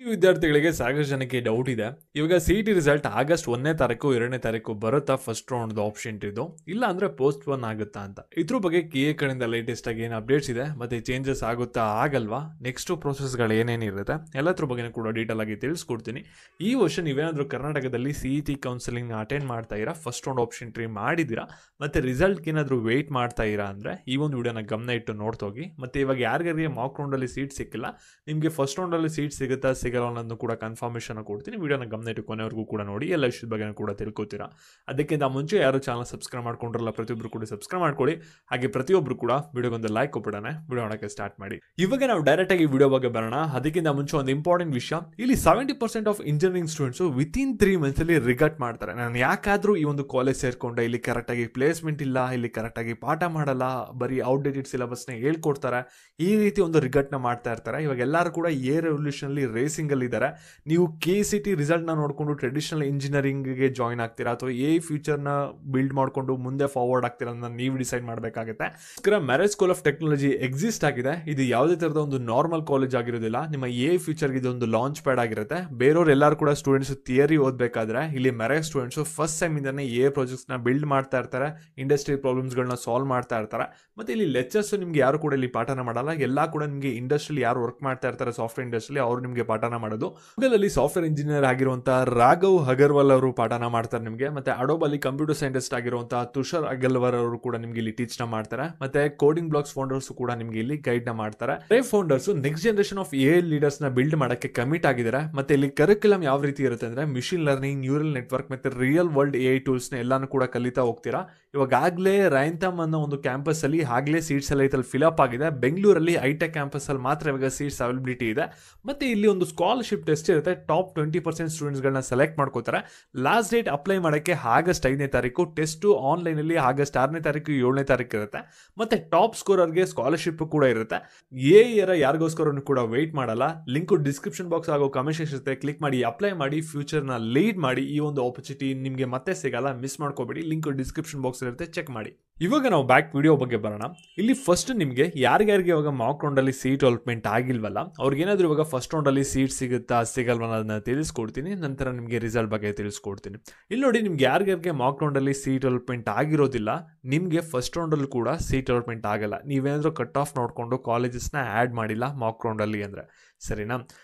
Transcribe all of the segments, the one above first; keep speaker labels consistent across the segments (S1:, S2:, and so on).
S1: ಈ ವಿದ್ಯಾರ್ಥಿಗಳಿಗೆ ಸಾಕಷ್ಟು ಜನಕ್ಕೆ ಡೌಟ್ ಇದೆ. ಇವಾಗ ಸಿಇಟಿ ರಿಸಲ್ಟ್ ಆಗಸ್ಟ್ 1ನೇ ತಾರೀಕು 2ನೇ ತಾರೀಕು ಬರುತ್ತಾ ಫಸ್ಟ್ ರೌಂಡ್ ಆಪ್ಷನ್ ಇದು, ಇಲ್ಲ ಅಂದ್ರೆ ಪೋಸ್ಟ್ ಪೋನ್ ಆಗುತ್ತಾ ಅಂತ. ಇದ್ರ ಬಗ್ಗೆ KA ಕಡೆಯಿಂದ ಲೇಟೆಸ್ಟ್ ಆಗಿ ಏನು ಅಪ್ಡೇಟ್ಸ್ ಇದೆ ಮತ್ತೆ ಚೇಂಜಸ್ ಆಗುತ್ತಾ ಆಗಲ್ವಾ, ನೆಕ್ಸ್ಟ್ ಪ್ರೋಸೆಸ್ಗಳು ಏನೇನಿರುತ್ತೆ ಎಲ್ಲದ್ರ ಬಗ್ಗೆ ಕೂಡ ಡೀಟೇಲ್ ಆಗಿ ತಿಳಿಸ್ಕೊಡ್ತೀನಿ. ಈ ವರ್ಷ ನೀವೇನಾದರೂ ಕರ್ನಾಟಕದಲ್ಲಿ ಸಿಇಟಿ ಕೌನ್ಸಿಲಿಂಗ್ ಅಟೆಂಡ್ ಮಾಡ್ತಾ ಇರಾ, ಫಸ್ಟ್ ರೌಂಡ್ ಆಪ್ಷನ್ ಟ್ರೀ ಮಾಡಿದ್ದೀರಾ ಮತ್ತೆ ರಿಸಲ್ಟ್ಗೆ ಏನಾದರೂ ವೆಯ್ಟ್ ಮಾಡ್ತಾ ಇರಾ ಅಂದರೆ ಈ ಒಂದು ವಿಡಿಯೋನ ಗಮನ ಇಟ್ಟು ನೋಡ್ತೋಗಿ. ಮತ್ತೆ ಇವಾಗ ಯಾರಿಗಾರಿಗೆ ಮಾಕ್ ರೌಂಡಲ್ಲಿ ಸೀಟ್ ಸಿಕ್ಕಿಲ್ಲ, ನಿಮಗೆ ಫಸ್ಟ್ ರೌಂಡಲ್ಲಿ ಸೀಟ್ ಸಿಗುತ್ತಾ ಸಿಗಲ್ಲ ಅನ್ನೋದು ಕೂಡ ಕನ್ಫರ್ಮೇಷನ್ ಕೊಡ್ತೀನಿ. ವಿಡಿಯೋನ ಗಮನ ಇಟ್ಟು ಕೊನೆವರೆಗೂ ಕೂಡ ನೋಡಿ, ಎಲ್ಲ ವಿಷಯದ ಬಗ್ಗೆ ಕೂಡ ತಿಳ್ಕೊತೀರಾ. ಅದಕ್ಕಿಂತ ಮುಂಚೆ ಯಾರು ಚಾನಲ್ ಸಬ್ಸ್ಕ್ರೈಬ್ ಮಾಡ್ಕೊಂಡ್ರಲ್ಲ ಪ್ರತಿಯೊಬ್ಬರು ಕೂಡ ಸಬ್ಸ್ಕ್ರೈಬ್ ಮಾಡ್ಕೊಳ್ಳಿ. ಹಾಗೆ ಪ್ರತಿಯೊಬ್ಬರು ಕೂಡ ವಿಡಿಯೋಗೊಂದು ಲೈಕ್ ಕೊಟ್ಬಿಡೋಣ, ವಿಡಿಯೋ ಮಾಡೋಕ್ಕೆ ಸ್ಟಾರ್ಟ್ ಮಾಡಿ. ಇವಾಗ ನಾವು ಡೈರೆಕ್ಟ್ ಆಗಿ ವಿಡಿಯೋ ಬಗ್ಗೆ ಬರೋಣ. ಅದಕ್ಕಿಂತ ಮುಂಚೆ ಒಂದು ಇಂಪಾರ್ಟೆಂಟ್ ವಿಷಯ, ಇಲ್ಲಿ 70% of engineering students within 3 months ಅಲ್ಲಿ ರಿಗಟ್ ಮಾಡ್ತಾರೆ. ನಾನು ಯಾಕಾದ್ರೂ ಈ ಒಂದು ಕಾಲೇಜ್ ಸೇರ್ಕೊಂಡೆ, ಇಲ್ಲಿ ಕರೆಕ್ಟ್ ಆಗಿ ಪ್ಲೇಸ್ಮೆಂಟ್ ಇಲ್ಲ, ಇಲ್ಲಿ ಕರೆಕ್ಟ್ ಆಗಿ ಪಾಠ ಮಾಡಲ್ಲ, ಬರೀ ಔಟ್ಡೇಟೆಡ್ ಸಿಲೆಬಸ್ನ ಹೇಳ್ಕೊಡ್ತಾರೆ, ಈ ರೀತಿ ಒಂದು ರಿಗಟ್ನ ಮಾಡ್ತಾ ಇರ್ತಾರೆ. ಇವಾಗ ಎಲ್ಲರೂ ಕೂಡ ರೆವಲ್ಯೂಷನ್ ಅಲ್ಲಿ ರೇಸಿಂಗ್ ಅಲ್ಲಿ ಇದ್ದಾರೆ. ನೀವು KCT ರಿಸಲ್ಟ್ ನ ನೋಡಿಕೊಂಡು ಟ್ರೆಡಿಷನಲ್ ಇಂಜಿನಿಯರಿಂಗ್ಗೆ ಜಾಯ್ನ್ ಆಗ್ತೀರಾ ಅಥವಾ ಫ್ಯೂಚರ್ನ ಬಿಲ್ಡ್ ಮಾಡಿಕೊಂಡು ಮುಂದೆ ಫಾರ್ವರ್ಡ್ ಆಗ್ತೀರಾ ಅಂತ ನೀವು ಡಿಸೈಡ್ ಮಾಡಬೇಕಾಗುತ್ತೆ. Marriage school of technology exist ಆಗಿದೆ. ಇದು ಯಾವುದೇ ತರದ ಒಂದು ನಾರ್ಮಲ್ ಕಾಲೇಜ್ ಆಗಿರೋದಿಲ್ಲ. ನಿಮ್ಮ ಫ್ಯೂಚರ್ಗೆ ಇದೊಂದು ಲಾಂಚ್ ಪ್ಯಾಡ್ ಆಗಿರುತ್ತೆ. ಬೇರೆಯವ್ರು ಎಲ್ಲರೂ ಕೂಡ ಸ್ಟೂಡೆಂಟ್ಸ್ ಥಿಯರಿ ಓದಬೇಕಾದ್ರೆ ಇಲ್ಲಿ ಮ್ಯಾರೇಜ್ ಸ್ಟೂಡೆಂಟ್ಸ್ ಫಸ್ಟ್ ಸೆಮ್ ಇಂದಾನೆ ಪ್ರಾಜೆಕ್ಟ್ಸ್ ನ ಬಿಲ್ಡ್ ಮಾಡ್ತಾ ಇರ್ತಾರೆ, ಇಂಡಸ್ಟ್ರಿ ಪ್ರಾಬ್ಲಮ್ಸ್ಗಳನ್ನ ಸಾಲ್ವ್ ಮಾಡ್ತಾ ಇರ್ತಾರೆ. ಮತ್ತೆ ಇಲ್ಲಿ ಲೆಕ್ಚರ್ಸ್ ನಿಮ್ಗೆ ಯಾರು ಕೂಡ ಇಲ್ಲಿ ಪಾಠನ ಮಾಡಲ್ಲ, ಎಲ್ಲ ಕೂಡ ನಿಮಗೆ ಇಂಡಸ್ಟ್ರಿಯಲ್ಲಿ ಯಾರು ವರ್ಕ್ ಮಾಡ್ತಾ ಇರ್ತಾರೆ ಸಾಫ್ಟ್ವೇರ್ ಇಂಡಸ್ಟ್ರಿಯಲ್ಲಿ ಅವರು ನಿಮಗೆ ಪಾಠನ ಮಾಡೋದು. ಗೂಗಲಲ್ಲಿ ಸಾಫ್ಟ್ವೇರ್ ಇಂಜಿನಿಯರ್ ಆಗಿರುವಂತಹ ರಾಘವ್ ಅಗರ್ವಾಲ್ ಅವರು ಪಾಠನ ಮಾಡ್ತಾರೆ ನಿಮಗೆ. ಮತ್ತೆ ಅಡೋಬಲ್ಲಿ ಕಂಪ್ಯೂಟರ್ ಸೈಂಟಿಸ್ಟ್ ಆಗಿರುವಂತಹ ತುಷಾರ್ ಅಗಲ್ವರ್ ಅವರು ಕೂಡ ನಿಮ್ಗೆ ಇಲ್ಲಿ ಟೀಚ್ ನ ಮಾಡ್ತಾರೆ. ಮತ್ತೆ ಕೋಡಿಂಗ್ ಬ್ಲಾಕ್ಸ್ ಫೌಂಡರ್ಸ್ ಕೂಡ ನಿಮ್ಗೆ ಇಲ್ಲಿ ಗೈಡ್ ನ ಮಾಡ್ತಾರೆ. Founders next generation of leaders ನ ಬಿಲ್ಡ್ ಮಾಡಕ್ಕೆ ಕಮಿಟ್ ಆಗಿದ್ದಾರೆ. ಮತ್ತೆ ಇಲ್ಲಿ ಕರಿಕ್ಯುಲಮ್ ಯಾವ ರೀತಿ ಇರುತ್ತೆ ಅಂದ್ರೆ ಮಿಷಿನ್ ಲರ್ನಿಂಗ್, ನ್ಯೂರಲ್ ನೆಟ್ವರ್ಕ್ ಮತ್ತೆ ರಿಯಲ್ ವರ್ಲ್ಡ್ ಟೂಲ್ಸ್ ನ ಎಲ್ಲಾನು ಕೂಡ ಕಲಿತಾ ಹೋಗ್ತೀರಾ. ಇವಾಗಲೇ ರೈನ್ತಮ್ ಅನ್ನೋ ಒಂದು ಕ್ಯಾಂಪಸ್ ಅಲ್ಲಿ ಆಗ್ಲೇ ಸೀಟ್ಸ್ ಎಲ್ಲ ಇದ್ರಲ್ಲಿ ಫಿಲಪ್ ಆಗಿದೆ. ಬೆಂಗಳೂರಲ್ಲಿ ಐಟೆಕ್ ಕ್ಯಾಂಪಸ್ ಅಲ್ಲಿ ಮಾತ್ರ ಇವಾಗ ಸೀಟ್ಸ್ ಅವೈಲಬಿಲಿಟಿ ಇದೆ. ಮತ್ತೆ ಇಲ್ಲಿ ಒಂದು ಸ್ಕಾಲರ್ಶಿಪ್ ಟೆಸ್ಟ್ ಇರುತ್ತೆ. ಟಾಪ್ 20% ಸ್ಟೂಡೆಂಟ್ಸ್ಗಳನ್ನ ಸೆಲೆಕ್ಟ್ ಮಾಡ್ಕೋತಾರೆ. ಲಾಸ್ಟ್ ಡೇಟ್ ಅಪ್ಲೈ ಮಾಡೋಕ್ಕೆ ಆಗಸ್ಟ್ 5ನೇ ತಾರೀಕು, ಟೆಸ್ಟ್ ಆನ್ಲೈನ್ ಅಲ್ಲಿ ಆಗಸ್ಟ್ 6ನೇ ತಾರೀಕು 7ನೇ ತಾರೀಕು ಇರುತ್ತೆ. ಮತ್ತೆ ಟಾಪ್ ಸ್ಕೋರರ್ಗೆ ಸ್ಕಾಲರ್ಶಿಪ್ ಕೂಡ ಇರುತ್ತೆ. ಯಾರಿಗೋಸ್ಕರ ಕೂಡ ವೆಯ್ಟ್ ಮಾಡಲ್ಲ. ಲಿಂಕ್ ಡಿಸ್ಕ್ರಿಪ್ಷನ್ ಬಾಕ್ಸ್ ಆಗೋ ಕಮೆಂಟ್ ಸೆಕ್ಷನ್ ಇರುತ್ತೆ, ಕ್ಲಿಕ್ ಮಾಡಿ ಅಪ್ಲೈ ಮಾಡಿ, ಫ್ಯೂಚರ್ನ ಲೀಡ್ ಮಾಡಿ. ಈ ಒಂದು ಆಪರ್ಚುನಿಟಿ ನಿಮಗೆ ಮತ್ತೆ ಸಿಗಲ್ಲ, ಮಿಸ್ ಮಾಡ್ಕೋಬೇಡಿ. ಲಿಂಕ್ ಡಿಸ್ಕ್ರಿಪ್ಷನ್ ಬಾಕ್ಸ್ ಇರುತ್ತೆ, ಚೆಕ್ ಮಾಡಿ. ಇವಾಗ ನಾವು ಬ್ಯಾಕ್ ವಿಡಿಯೋ ಬಗ್ಗೆ ಬರೋಣ. ಇಲ್ಲಿ ಫಸ್ಟ್ ನಿಮಗೆ ಯಾರಿಗಾರಿಗೆ ಇವಾಗ ಮಾಕ್ ರೌಂಡ್ ಅಲ್ಲಿ ಸೀಟ್ ಡೆವಲಪ್ಮೆಂಟ್ ಆಗಿಲ್ವಲ್ಲ, ಅವ್ರಿಗೆ ಏನಾದ್ರು ಇವಾಗ ಫಸ್ಟ್ ರೌಂಡ್ ಅಲ್ಲಿ ಸೀಟ್ ಸಿಗುತ್ತಾ ಸಿಗಲ್ವಾ ಅನ್ನೋದನ್ನ ತಿಳಿಸ್ಕೊಡ್ತೀನಿ. ನಂತರ ನಿಮಗೆ ರಿಸಲ್ಟ್ ಬಗ್ಗೆ ತಿಳಿಸ್ಕೊಡ್ತೀನಿ. ಇಲ್ಲಿ ನೋಡಿ, ನಿಮ್ಗೆ ಯಾರಿಗಾರಿಗೆ ಮಾಕ್ ರೌಂಡ್ ಅಲ್ಲಿ ಸೀಟ್ ಡೆವಲಪ್ಮೆಂಟ್ ಆಗಿರೋದಿಲ್ಲ, ನಿಮಗೆ ಫಸ್ಟ್ ರೌಂಡ್ ಅಲ್ಲಿ ಕೂಡ ಸೀಟ್ ಡೆವಲಪ್ಮೆಂಟ್ ಆಗಲ್ಲ. ನೀವೇನಾದ್ರೂ ಕಟ್ ಆಫ್ ನೋಡಿಕೊಂಡು ಕಾಲೇಜಸ್ನ ಆ್ಯಡ್ ಮಾಡಿಲ್ಲ ಮಾಕ್ ರೌಂಡ್ ಅಲ್ಲಿ ಅಂದ್ರೆ, ಸರಿನಾ?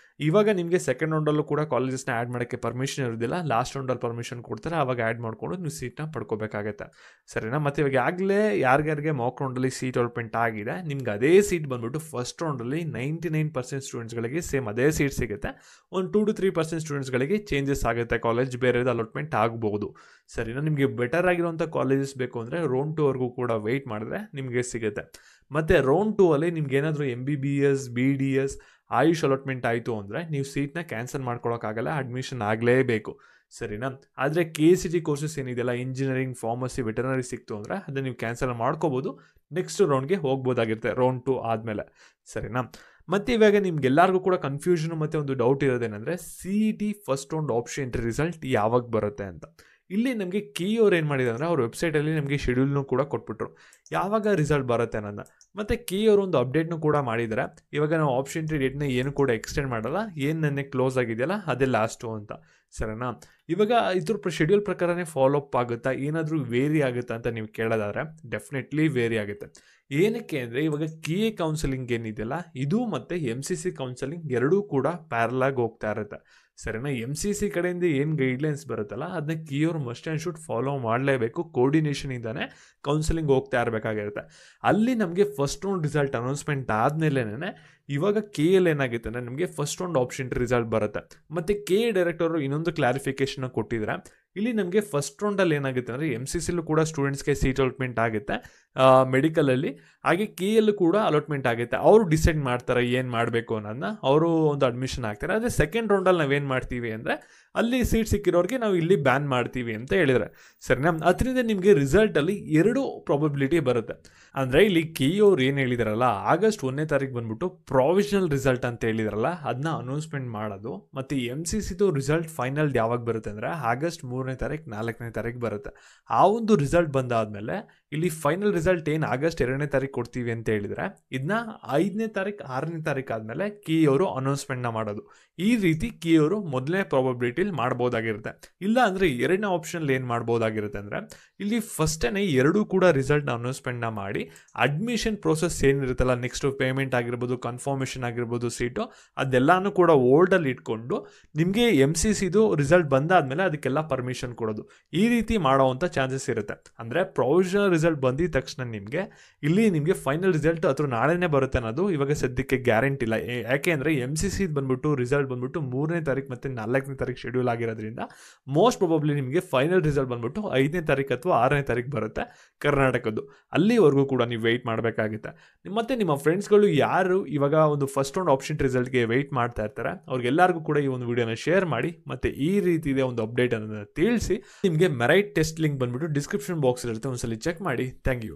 S1: ಇವಾಗ ನಿಮಗೆ ಸೆಕೆಂಡ್ ರೌಂಡಲ್ಲೂ ಕೂಡ ಕಾಲೇಜಸ್ನ ಆ್ಯಡ್ ಮಾಡೋಕ್ಕೆ ಪರ್ಮಿಷನ್ ಇರೋದಿಲ್ಲ. ಲಾಸ್ಟ್ ರೌಂಡಲ್ಲಿ ಪರ್ಮಿಷನ್ ಕೊಡ್ತಾರೆ, ಅವಾಗ ಆ್ಯಡ್ ಮಾಡಿಕೊಂಡು ನೀವು ಸೀಟ್ನ ಪಡ್ಕೋಬೇಕಾಗತ್ತೆ, ಸರಿನಾ? ಮತ್ತು ಇವಾಗ ಆಗಲೇ ಯಾರಿಗಾರಿಗೆ ಮಾಕ್ ರೌಂಡಲ್ಲಿ ಸೀಟ್ ಡೆವಲಪ್ಮೆಂಟ್ ಆಗಿದೆ, ನಿಮ್ಗೆ ಅದೇ ಸೀಟ್ ಬಂದ್ಬಿಟ್ಟು ಫಸ್ಟ್ ರೌಂಡಲ್ಲಿ 99% ಸ್ಟೂಡೆಂಟ್ಸ್ಗಳಿಗೆ ಸೇಮ್ ಅದೇ ಸೀಟ್ ಸಿಗುತ್ತೆ. ಒಂದು 2 to 3% ಸ್ಟೂಡೆಂಟ್ಸ್ಗಳಿಗೆ ಚೇಂಜಸ್ ಆಗುತ್ತೆ, ಕಾಲೇಜ್ ಬೇರೆದು ಅಲಾಟ್ಮೆಂಟ್ ಆಗ್ಬೋದು, ಸರಿನಾ? ನಿಮಗೆ ಬೆಟರ್ ಆಗಿರುವಂಥ ಕಾಲೇಜಸ್ ಬೇಕು ಅಂದರೆ ರೌಂಡ್ 2ವರೆಗೂ ಕೂಡ ವೆಯ್ಟ್ ಮಾಡಿದ್ರೆ ನಿಮಗೆ ಸಿಗುತ್ತೆ. ಮತ್ತು ರೌಂಡ್ 2 ಅಲ್ಲಿ ನಿಮ್ಗೆ ಏನಾದರೂ MBBS, BDS, ಆಯುಷ್ ಅಲಾಟ್ಮೆಂಟ್ ಆಯಿತು ಅಂದರೆ ನೀವು ಸೀಟ್ನ ಕ್ಯಾನ್ಸಲ್ ಮಾಡ್ಕೊಳಕ್ಕಾಗಲ್ಲ, ಅಡ್ಮಿಷನ್ ಆಗಲೇಬೇಕು, ಸರಿನಾ? ಆದರೆ KCT ಕೋರ್ಸಸ್ ಏನಿದೆಯಲ್ಲ, ಇಂಜಿನಿಯರಿಂಗ್, ಫಾರ್ಮಸಿ, ವೆಟರ್ನರಿ ಸಿಕ್ತು ಅಂದರೆ ಅದನ್ನು ನೀವು ಕ್ಯಾನ್ಸಲ್ ಮಾಡ್ಕೋಬೋದು, ನೆಕ್ಸ್ಟ್ ರೌಂಡ್ಗೆ ಹೋಗ್ಬೋದಾಗಿರುತ್ತೆ ರೌಂಡ್ 2 ಆದಮೇಲೆ, ಸರಿನಾ? ಮತ್ತು ಇವಾಗ ನಿಮ್ಗೆಲ್ಲರಿಗೂ ಕೂಡ ಕನ್ಫ್ಯೂಷನ್ ಮತ್ತು ಒಂದು ಡೌಟ್ ಇರೋದೇನೆಂದರೆ CET first round option entry result ಯಾವಾಗ ಬರುತ್ತೆ ಅಂತ. ಇಲ್ಲಿ ನಮಗೆ ಅವ್ರು ಏನು ಮಾಡಿದ್ದಾರೆ ಅಂದರೆ ಅವ್ರ ವೆಬ್ಸೈಟಲ್ಲಿ ನಮಗೆ ಶೆಡ್ಯೂಲ್ನು ಕೂಡ ಕೊಟ್ಬಿಟ್ರು, ಯಾವಾಗ ರಿಸಲ್ಟ್ ಬರುತ್ತೆ ಅನ್ನೋದನ್ನ. ಮತ್ತು ಅವರು ಒಂದು ಅಪ್ಡೇಟ್ನು ಕೂಡ ಮಾಡಿದ್ದಾರೆ. ಇವಾಗ ನಾವು ಆಪ್ಷನ್ ಎಂಟ್ರಿ ಡೇಟ್ನ ಏನು ಕೂಡ ಎಕ್ಸ್ಟೆಂಡ್ ಮಾಡಲ್ಲ, ಏನು ನೆನ್ನೆ ಕ್ಲೋಸ್ ಆಗಿದೆಯಲ್ಲ ಅದೇ ಲಾಸ್ಟು ಅಂತ, ಸರಿನಾ? ಇವಾಗ ಇದ್ರ ಶೆಡ್ಯೂಲ್ ಪ್ರಕಾರನೇ ಫಾಲೋ ಅಪ್ ಆಗುತ್ತಾ, ಏನಾದರೂ ವೇರಿ ಆಗುತ್ತಾ ಅಂತ ನೀವು ಕೇಳೋದಾದ್ರೆ ಡೆಫಿನೆಟ್ಲಿ ವೇರಿ ಆಗುತ್ತೆ. ಏನಕ್ಕೆ ಅಂದರೆ ಇವಾಗ KA ಕೌನ್ಸಿಲಿಂಗ್ ಏನಿದೆಯಲ್ಲ, ಇದು ಮತ್ತು MCC ಕೌನ್ಸಿಲಿಂಗ್ ಎರಡೂ ಕೂಡ ಪ್ಯಾರಲಾಗಿ ಹೋಗ್ತಾ ಇರುತ್ತೆ, ಸರಿನಾ? MCC ಕಡೆಯಿಂದ ಏನು ಗೈಡ್ಲೈನ್ಸ್ ಬರುತ್ತಲ್ಲ ಅದನ್ನ ಅವ್ರು ಮಸ್ಟ್ ಆ್ಯಂಡ್ ಶುಡ್ ಫಾಲೋ ಮಾಡಲೇಬೇಕು. ಕೋರ್ಡಿನೇಷನಿಂದಾನೆ ಕೌನ್ಸಿಲಿಂಗ್ ಹೋಗ್ತಾ ಇರಬೇಕಾಗಿರುತ್ತೆ. ಅಲ್ಲಿ ನಮಗೆ ಫಸ್ಟ್ ರೌಂಡ್ ರಿಸಲ್ಟ್ ಅನೌನ್ಸ್ಮೆಂಟ್ ಆದಮೇಲೆ ಇವಾಗ KL ಏನಾಗುತ್ತೆ ಅಂದರೆ ನಮಗೆ ಫಸ್ಟ್ ರೌಂಡ್ ಆಪ್ಷನ್ ರಿಸಲ್ಟ್ ಬರುತ್ತೆ. ಮತ್ತು KA ಡೈರೆಕ್ಟರು ಇನ್ನೊಂದು ಕ್ಲಾರಿಫಿಕೇಶನ್ ಕೊಟ್ಟಿದ್ದಾರೆ. ಇಲ್ಲಿ ನಮಗೆ ಫಸ್ಟ್ ರೌಂಡಲ್ಲಿ ಏನಾಗುತ್ತೆ ಅಂದರೆ MCCಲ್ಲೂ ಕೂಡ ಸ್ಟೂಡೆಂಟ್ಸ್ಗೆ ಸೀಟ್ ಅಲಾಟ್ಮೆಂಟ್ ಆಗುತ್ತೆ ಮೆಡಿಕಲಲ್ಲಿ, ಹಾಗೆ KL ಕೂಡ ಅಲಾಟ್ಮೆಂಟ್ ಆಗುತ್ತೆ. ಅವರು ಡಿಸೈಡ್ ಮಾಡ್ತಾರೆ ಏನು ಮಾಡಬೇಕು ಅನ್ನೋದನ್ನ, ಅವರು ಒಂದು ಅಡ್ಮಿಷನ್ ಆಗ್ತಾರೆ. ಅದೇ ಸೆಕೆಂಡ್ ರೌಂಡಲ್ಲಿ ನಾವೇನು ಮಾಡ್ತೀವಿ ಅಂದರೆ ಅಲ್ಲಿ ಸೀಟ್ ಸಿಕ್ಕಿರೋರಿಗೆ ನಾವು ಇಲ್ಲಿ ಬ್ಯಾನ್ ಮಾಡ್ತೀವಿ ಅಂತ ಹೇಳಿದರೆ, ಸರಿನಾ? ಅದರಿಂದ ನಿಮಗೆ ರಿಸಲ್ಟಲ್ಲಿ 2 ಪ್ರಾಬಬಿಲಿಟಿ ಬರುತ್ತೆ. ಅಂದರೆ ಇಲ್ಲಿ ಅವ್ರು ಏನು ಹೇಳಿದಾರಲ್ಲ, ಆಗಸ್ಟ್ 1ನೇ ತಾರೀಕು ಬಂದ್ಬಿಟ್ಟು ಪ್ರಾವಿಷನಲ್ ರಿಸಲ್ಟ್ ಅಂತ ಹೇಳಿದಾರಲ್ಲ ಅದನ್ನ ಅನೌನ್ಸ್ಮೆಂಟ್ ಮಾಡೋದು, ಮತ್ತು MCCದು ರಿಸಲ್ಟ್ ಫೈನಲ್ ಯಾವಾಗ ಬರುತ್ತೆ ಅಂದರೆ ಆಗಸ್ಟ್ 3ನೇ ತಾರೀಕು 4ನೇ ತಾರೀಕು ಬರುತ್ತೆ. ಆ ಒಂದು ರಿಸಲ್ಟ್ ಬಂದಾದಮೇಲೆ ಇಲ್ಲಿ ಫೈನಲ್ ರಿಸಲ್ಟ್ ಏನು ಆಗಸ್ಟ್ 2ನೇ ತಾರೀಕು ಕೊಡ್ತೀವಿ ಅಂತ ಹೇಳಿದ್ರೆ ಇದನ್ನ 5ನೇ ತಾರೀಕು 6ನೇ ತಾರೀಕು ಆದಮೇಲೆ ಕೀ ಅವರು ಅನೌನ್ಸ್ಮೆಂಟ್ನ ಮಾಡೋದು. ಈ ರೀತಿ ಕೀ ಅವರು ಮೊದಲನೇ ಪ್ರಾಬಬಿಲಿಟಿಲಿ ಮಾಡ್ಬೋದಾಗಿರುತ್ತೆ. ಇಲ್ಲ ಅಂದರೆ ಎರಡನೇ ಆಪ್ಷನ್ಲಿ ಏನು ಮಾಡ್ಬೋದಾಗಿರುತ್ತೆ ಅಂದರೆ ಇಲ್ಲಿ ಫಸ್ಟೇ ಎರಡೂ ಕೂಡ ರಿಸಲ್ಟ್ನ ಅನೌನ್ಸ್ಮೆಂಟ್ನ ಮಾಡಿ ಅಡ್ಮಿಷನ್ ಪ್ರೋಸೆಸ್ ಏನಿರುತ್ತಲ್ಲ, ನೆಕ್ಸ್ಟು ಪೇಮೆಂಟ್ ಆಗಿರ್ಬೋದು, ಕನ್ಫರ್ಮೇಷನ್ ಆಗಿರ್ಬೋದು, ಸೀಟು ಅದೆಲ್ಲನೂ ಕೂಡ ಓಲ್ಡಲ್ಲಿ ಇಟ್ಕೊಂಡು ನಿಮಗೆ MCCದು ರಿಸಲ್ಟ್ ಬಂದಾದಮೇಲೆ ಅದಕ್ಕೆಲ್ಲ ಪರ್ಮಿಷನ್ ಕೊಡೋದು. ಈ ರೀತಿ ಮಾಡೋವಂಥ ಚಾನ್ಸಸ್ ಇರುತ್ತೆ. ಅಂದರೆ ಪ್ರೊವಿಷನಲ್ ರಿಸಲ್ಟ್ ಬಂದಿದ ತಕ್ಷಣ ನಿಮಗೆ ಫೈನಲ್ ರಿಸಲ್ಟ್ ಅಥವಾ ನಾಳೆನೇ ಬರುತ್ತೆ ಅನ್ನೋದು ಇವಾಗ ಸದ್ಯಕ್ಕೆ ಗ್ಯಾರಂಟಿ ಇಲ್ಲ. ಯಾಕೆ ಅಂದರೆ MCC ಬಂದ್ಬಿಟ್ಟು ರಿಸಲ್ಟ್ ಬಂದ್ಬಿಟ್ಟು 3ನೇ ತಾರೀಕು ಮತ್ತು 4ನೇ ತಾರೀಕು ಶೆಡ್ಯೂಲ್ ಆಗಿರೋದ್ರಿಂದ ಮೋಸ್ಟ್ ಪ್ರಾಬಬ್ಲಿ ನಿಮಗೆ ಫೈನಲ್ ರಿಸಲ್ಟ್ ಬಂದ್ಬಿಟ್ಟು 5ನೇ ತಾರೀಕು ಅಥವಾ 6ನೇ ತಾರೀಕು ಬರುತ್ತೆ ಕರ್ನಾಟಕದ್ದು. ಅಲ್ಲಿವರೆಗೂ ಕೂಡ ನೀವು ವೆಯ್ಟ್ ಮಾಡಬೇಕಾಗುತ್ತೆ. ಮತ್ತು ನಿಮ್ಮ ಫ್ರೆಂಡ್ಸ್ಗಳು ಯಾರು ಇವಾಗ ಒಂದು ಫಸ್ಟ್ ರೌಂಡ್ ಆಪ್ಷನ್ ರಿಸಲ್ಟ್ಗೆ ವೆಯ್ಟ್ ಮಾಡ್ತಾ ಇರ್ತಾರೆ ಅವ್ರಿಗೆಲ್ಲರಿಗೂ ಕೂಡ ಈ ಒಂದು ವಿಡಿಯೋನ ಶೇರ್ ಮಾಡಿ. ಮತ್ತು ಈ ರೀತಿ ಇದೆ ಒಂದು ಅಪ್ಡೇಟ್ ಅನ್ನೋದನ್ನ ತಿಳಿಸಿ. ನಿಮಗೆ ಮೆರೈಟ್ ಟೆಸ್ಟ್ ಲಿಂಕ್ ಬಂದ್ಬಿಟ್ಟು ಡಿಸ್ಕ್ರಿಪ್ಷನ್ ಬಾಕ್ಸ್ ಇರುತ್ತೆ, ಒಂದ್ಸಲಿ ಚೆಕ್ ಮಾಡಿ. Thank you.